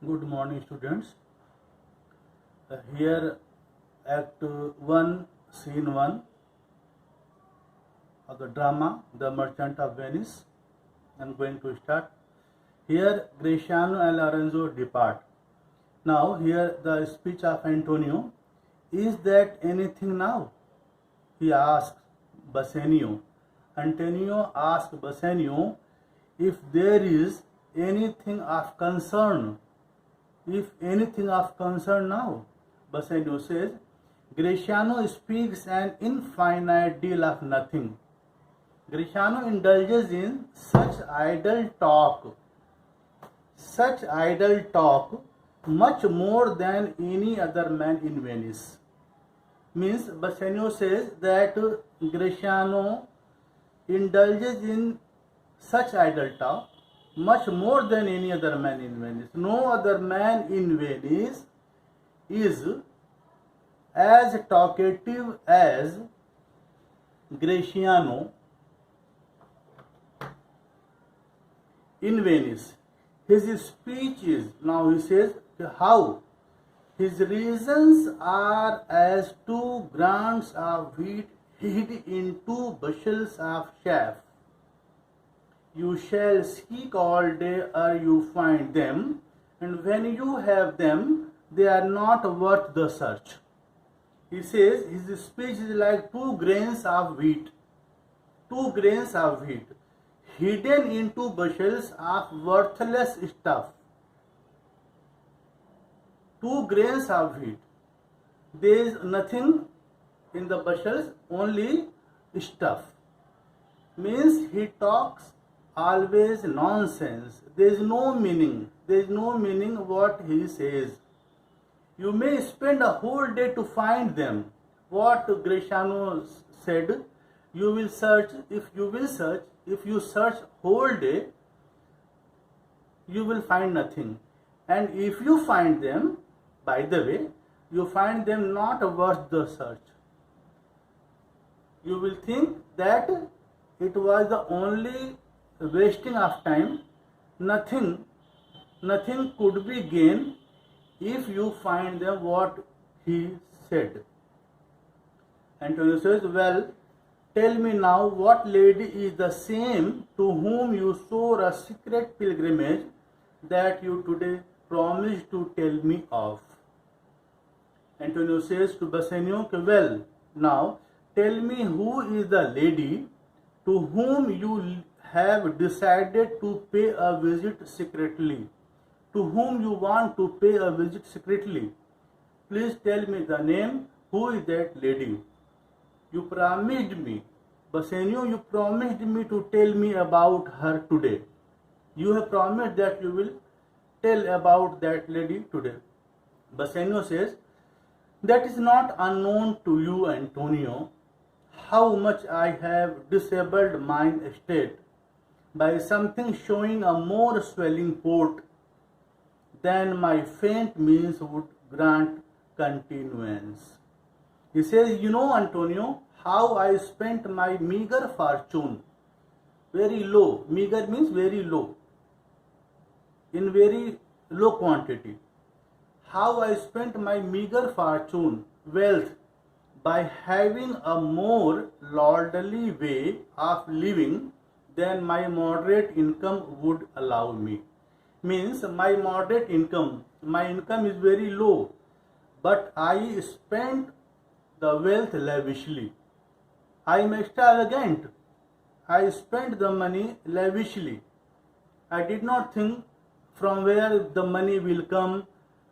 Good morning, students. Here, Act 1, Scene 1 of the drama The Merchant of Venice. I am going to start. Here, Greciano and Lorenzo depart. Now, here the speech of Antonio. Is that anything now? He asks Bassanio. Antonio asks Bassanio if there is anything of concern. If anything of concern now, Bassanio says, Greciano speaks an infinite deal of nothing. Greciano indulges in such idle talk, much more than any other man in Venice. Means Bassanio says that Greciano indulges in such idle talk much more than any other man in Venice. No other man in Venice is as talkative as Greciano in Venice. His speech is, now he says, how? His reasons are as 2 grains of wheat hid in 2 bushels of chaff. You shall seek all day ere you find them, and when you have them, they are not worth the search. He says his speech is like 2 grains of wheat. 2 grains of wheat hidden in 2 bushels of worthless stuff. 2 grains of wheat. There is nothing in the bushels, only stuff. Means he talks always nonsense. There is no meaning. There is no meaning what he says. You may spend a whole day to find them. What Greciano said, you will search. If you search whole day, you will find nothing. And if you find them, by the way, you find them not worth the search. You will think that it was the only wasting of time. Nothing could be gained if you find them what he said. Antonio says, well, tell me now what lady is the same to whom you swore a secret pilgrimage that you today promised to tell me of. Antonio says to Bassanio, well, now tell me who is the lady to whom you have decided to pay a visit secretly, to whom you want to pay a visit secretly. Please tell me the name. Who is that lady? You promised me, Bassanio, you promised me to tell me about her today. You have promised that you will tell about that lady today. Bassanio says, that is not unknown to you, Antonio, how much I have disabled mine estate by something showing a more swelling port than my faint means would grant continuance. He says, you know, Antonio, how I spent my meager fortune, very low, meager means very low, in very low quantity. How I spent my meager fortune, wealth, by having a more lordly way of living than my moderate income would allow me. Means my moderate income, my income is very low, but I spent the wealth lavishly. I am extravagant. I spent the money lavishly. I did not think from where the money will come,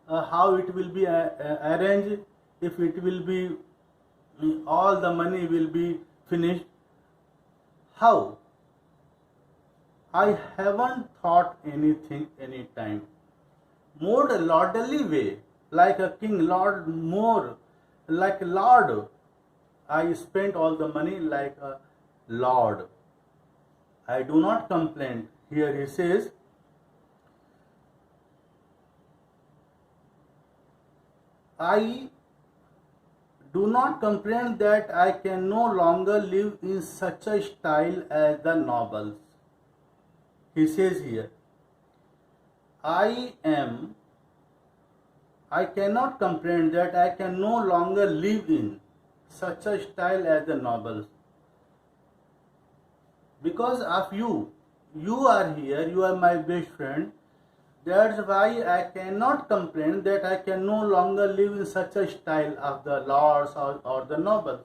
how it will be arranged, if it will be, all the money will be finished. How? I haven't thought anything any time. More lordly way, like a king, lord, more like a lord. I spent all the money like a lord. I do not complain. Here he says, I do not complain that I can no longer live in such a style as the nobles. He says here, I am I cannot complain that I can no longer live in such a style as the nobles. Because of you, you are here, you are my best friend. That's why I cannot complain that I can no longer live in such a style of the lords or the nobles.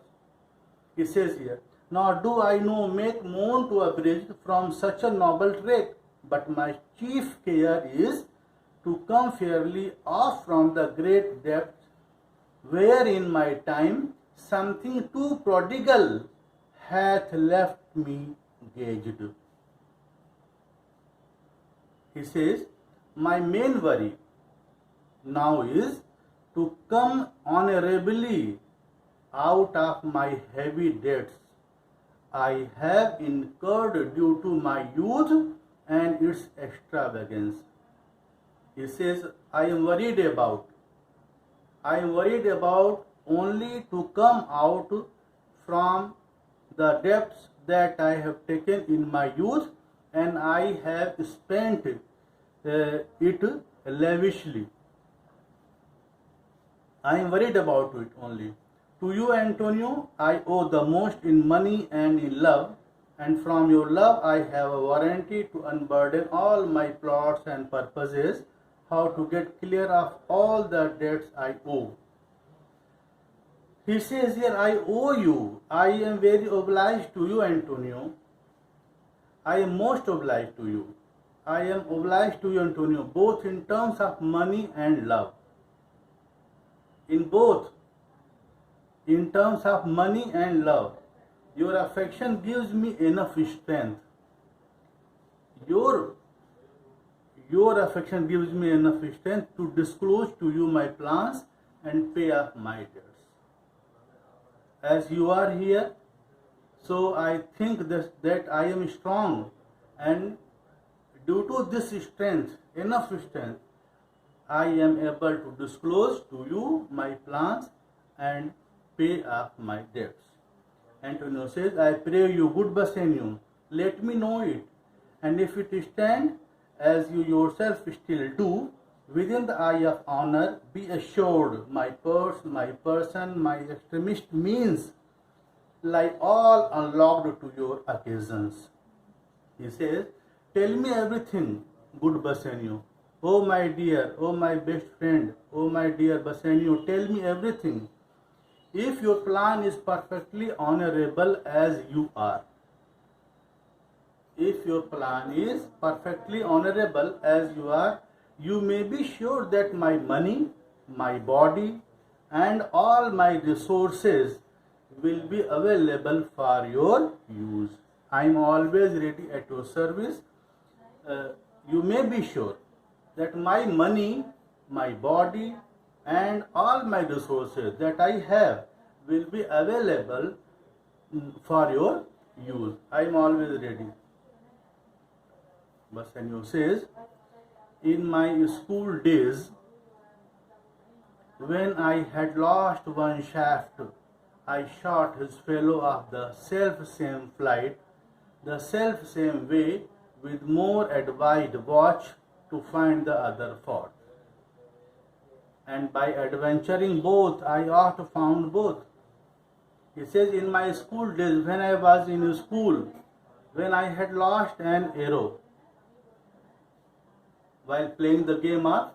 He says here, nor do I know make moan to abridge from such a noble trait, but my chief care is to come fairly off from the great depths where in my time something too prodigal hath left me gauged. He says, my main worry now is to come honorably out of my heavy debts I have incurred due to my youth and its extravagance. He says, I am worried about only to come out from the debts that I have taken in my youth, and I have spent it lavishly. I am worried about it only. To you, Antonio, I owe the most in money and in love, and from your love I have a warranty to unburden all my plots and purposes, how to get clear of all the debts I owe. He says here, I owe you. I am very obliged to you, Antonio. I am most obliged to you. I am obliged to you, Antonio, both in terms of money and love. In both, in terms of money and love, your affection gives me enough strength. Your affection gives me enough strength to disclose to you my plans and pay off my debts. As you are here, so I think that I am strong, and due to this strength, enough strength, I am able to disclose to you my plans and pay off my debts. Antonio says, I pray you, good Bassanio, let me know it, and if it stand as you yourself still do, within the eye of honor, be assured my purse, my person, my extremist means lie all unlocked to your occasions. He says, tell me everything, good Bassanio. Oh my dear, oh my best friend, oh my dear Bassanio, tell me everything. If your plan is perfectly honorable as you are, if your plan is perfectly honorable as you are, you may be sure that my money, my body, and all my resources will be available for your use. I am always ready at your service. You may be sure that my money, my body, and all my resources that I have will be available for your use. I am always ready. Bassanio says, in my school days, when I had lost one shaft, I shot his fellow of the self-same flight, the self-same way, with more advised watch to find the other fault. And by adventuring both, I oft found both. He says, in my school days, when I was in school, when I had lost an arrow, while playing the game of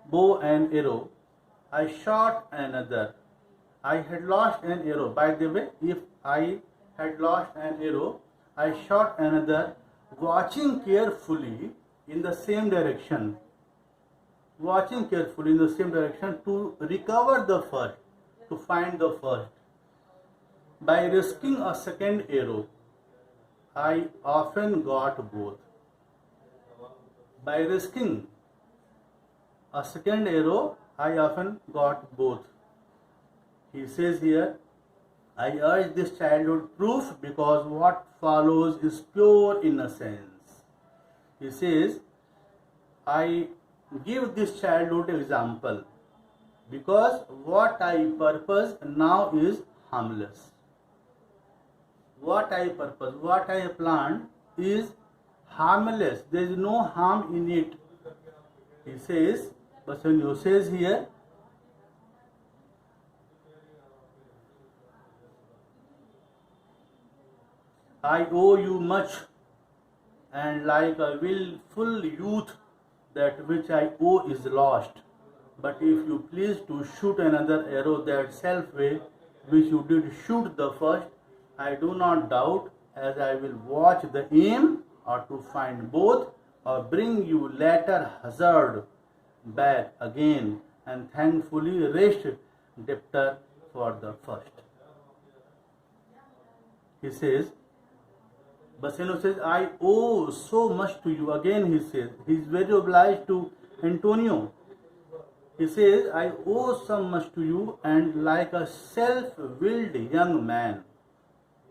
bow and arrow, I shot another. I had lost an arrow. By the way, if I had lost an arrow, I shot another, watching carefully in the same direction. Watching carefully in the same direction to recover the first, to find the first. By risking a second arrow, I often got both. By risking a second arrow, I often got both. He says here, I urge this childhood proof because what follows is pure innocence. He says, I give this childhood example because what I purpose now is harmless. What I purpose, what I planned is harmless. There is no harm in it. He says, Bassanio says here, I owe you much, and like a willful youth, that which I owe is lost. But if you please to shoot another arrow that self way which you did shoot the first, I do not doubt, as I will watch the aim, or to find both, or bring you latter hazard back again, and thankfully rest debtor for the first. He says, Bassanio says, I owe so much to you. Again he says, he is very obliged to Antonio. He says, I owe so much to you, and like a self-willed young man.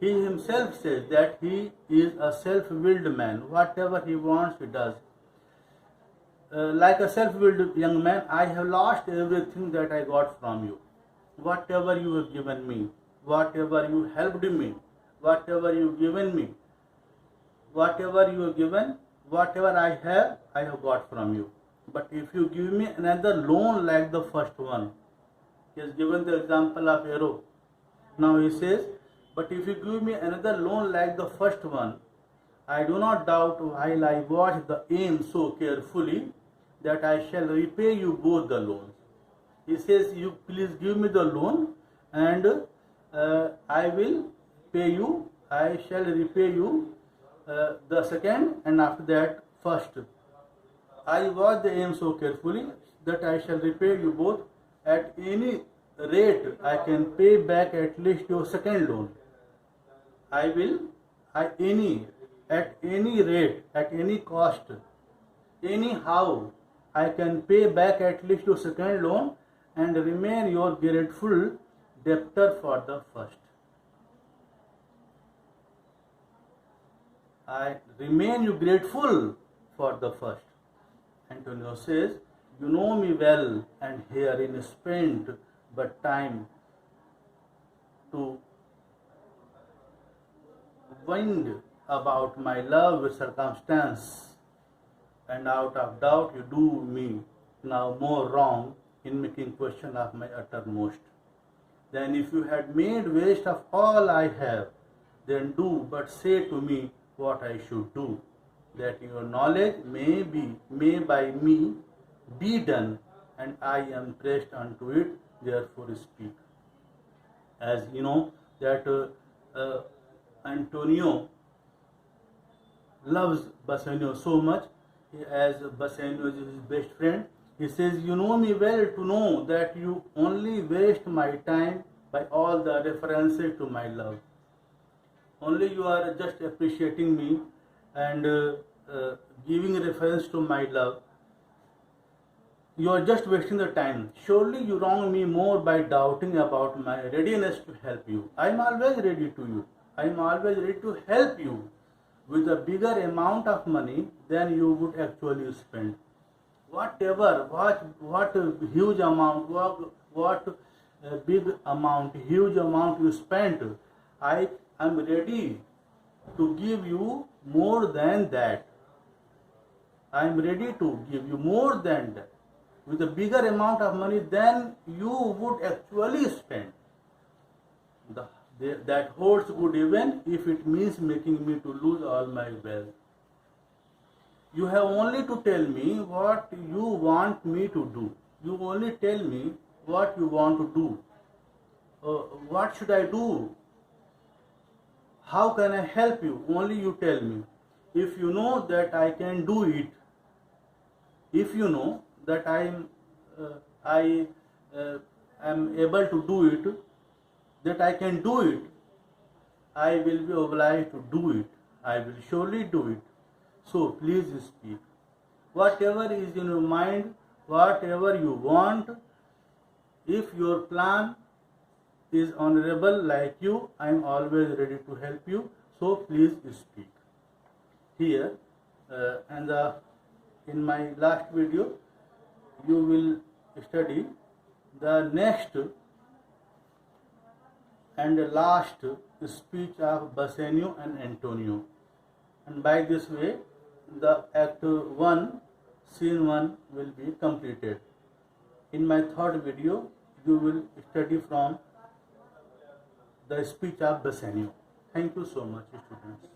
He himself says that he is a self-willed man. Whatever he wants, he does. Like a self-willed young man, I have lost everything that I got from you. Whatever you have given me, whatever you helped me, whatever you have given me, whatever you have given, whatever I have got from you. But if you give me another loan like the first one, he has given the example of arrow. Now he says, but if you give me another loan like the first one, I do not doubt while I watch the aim so carefully that I shall repay you both the loans. He says, you please give me the loan, and I will pay you, I shall repay you the second, and after that first. I watch the aim so carefully that I shall repay you both. At any rate, I can pay back at least your second loan. At any rate, at any cost, anyhow, I can pay back at least your second loan and remain your grateful debtor for the first. I remain you grateful for the first. Antonio says, you know me well, and herein spent but time to wind about my love with circumstance, and out of doubt you do me now more wrong in making question of my uttermost. Then if you had made waste of all I have, then do but say to me what I should do, that your knowledge may by me be done, and I am pressed unto it, therefore speak. As you know that Antonio loves Bassanio so much, as Bassanio is his best friend. He says, you know me well to know that you only waste my time by all the references to my love. Only you are just appreciating me and giving reference to my love. You are just wasting the time. Surely you wrong me more by doubting about my readiness to help you. I am always ready to you. I am always ready to help you with a bigger amount of money than you would actually spend. What huge amount, what big amount, huge amount you spent, I am ready to give you more than that. I am ready to give you more than that, with a bigger amount of money than you would actually spend. That holds good even if it means making me to lose all my wealth. You have only to tell me what you want me to do. You only tell me what you want to do. What should I do? How can I help you? Only you tell me. If you know that I can do it, if you know that I am able to do it, that I can do it, I will be obliged to do it. I will surely do it. So please speak. Whatever is in your mind, whatever you want, if your plan is honorable like you, I am always ready to help you. So please speak. Here, in my last video, you will study the next and last speech of Bassanio and Antonio. And by this way, the Act 1 scene 1 will be completed. In my third video, you will study from the speech of Bassanio. Thank you so much, students.